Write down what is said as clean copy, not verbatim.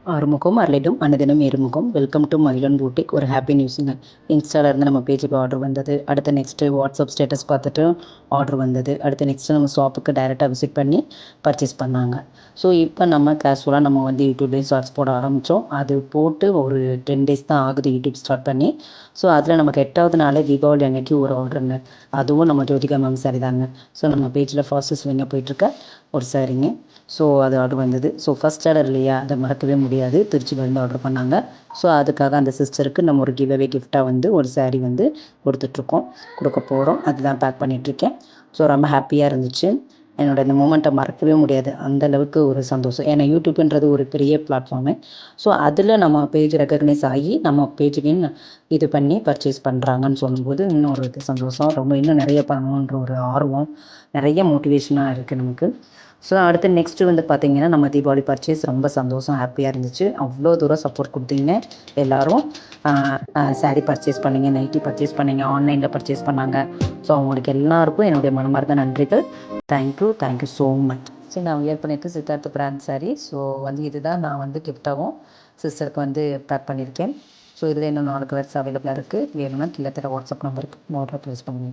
ஆறுமுகம் அர்லிடும் அன்னதினம் ஏறுமுகம். Welcome to Magizhan boutique. ஒரு ஹாப்பி நியூஸுங்க. இன்ஸ்டாலேருந்து நம்ம பேஜுக்கு ஆர்டர் வந்தது. அடுத்து நெக்ஸ்ட்டு வாட்ஸ்அப் ஸ்டேட்டஸ் பார்த்துட்டு ஆர்டர் வந்தது. அடுத்து நெக்ஸ்ட்டு நம்ம ஷாப்புக்கு டைரெக்டாக விசிட் பண்ணி பர்ச்சேஸ் பண்ணாங்க. ஸோ இப்போ நம்ம கேஷுவலாக நம்ம வந்து யூடியூப்லேயும் ஷார்ட்ஸ் போட ஆரம்பித்தோம். அது போட்டு ஒரு 10 டேஸ் தான் ஆகுது யூடியூப் ஸ்டார்ட் பண்ணி. ஸோ அதில் நமக்கு 8வது நாளே தீபாவளி அன்னைக்கு ஒரு ஆர்டருங்க. அதுவும் நம்ம ஜோதிகா மேம் சாரி தாங்க. ஸோ நம்ம பேஜில் ஃபாஸ்ட்டு ஸ்விங்காக போயிட்டுருக்க ஒரு சாரிங்க. ஸோ அது ஆர்டர் வந்தது. ஸோ ஃபஸ்ட் ஆர்டர் இல்லையா, அதை மறக்கவே முடியாது. திருச்சியிலேருந்து ஆர்டர் பண்ணாங்க. ஸோ அதுக்காக அந்த சிஸ்டருக்கு நம்ம ஒரு கிவ் அவே கிஃப்ட்டாக வந்து ஒரு சாரீ வந்து கொடுத்துட்ருக்கோம், கொடுக்க போகிறோம். அதுதான் பேக் பண்ணிகிட்ருக்கேன். ஸோ ரொம்ப ஹாப்பியாக இருந்துச்சு. என்னோடய இந்த மூமெண்ட்டை மறக்கவே முடியாது. அந்தளவுக்கு ஒரு சந்தோஷம். ஏன்னா யூடியூப்ன்றது ஒரு பெரிய பிளாட்ஃபார்மு. ஸோ அதில் நம்ம பேஜ் ரெக்கக்னைஸ் ஆகி நம்ம பேஜுக்கு இது பண்ணி பர்ச்சேஸ் பண்ணுறாங்கன்னு சொல்லும்போது இன்னும் ஒரு இது சந்தோஷம். ரொம்ப இன்னும் நிறைய பண்ணணுன்ற ஒரு ஆர்வம், நிறைய மோட்டிவேஷனாக இருக்குது நமக்கு. ஸோ அடுத்து நெக்ஸ்ட்டு வந்து பார்த்திங்கன்னா, நம்ம தீபாவளி பர்ச்சேஸ் ரொம்ப சந்தோஷம், ஹாப்பியாக இருந்துச்சு. அவ்வளோ தூரம் சப்போர்ட் கொடுத்தீங்க எல்லோரும். சாரீ பர்ச்சேஸ் பண்ணிங்க, நைட்டி பர்ச்சேஸ் பண்ணிங்க, ஆன்லைனில் பர்ச்சேஸ் பண்ணாங்க. ஸோ அவங்களுக்கு எல்லாருக்கும் என்னுடைய மனமார்ந்த நன்றிகள். Thank you so much. சரி, நான் வியர் பண்ணியிருக்கேன் சித்தார்த் பிராண்ட் சாரீ. ஸோ வந்து இதுதான் நான் வந்து கிஃப்ட்டாகவும் சிஸ்டருக்கு வந்து பேக் பண்ணியிருக்கேன். ஸோ இதில் இன்னும் 4 கலர்ஸ் அவைலபிளாக இருக்குது. வேணும்னா கீழே தர வாட்ஸ்அப் நம்பருக்கு ஆர்டர் ப்ளேஸ் பண்ணுங்க.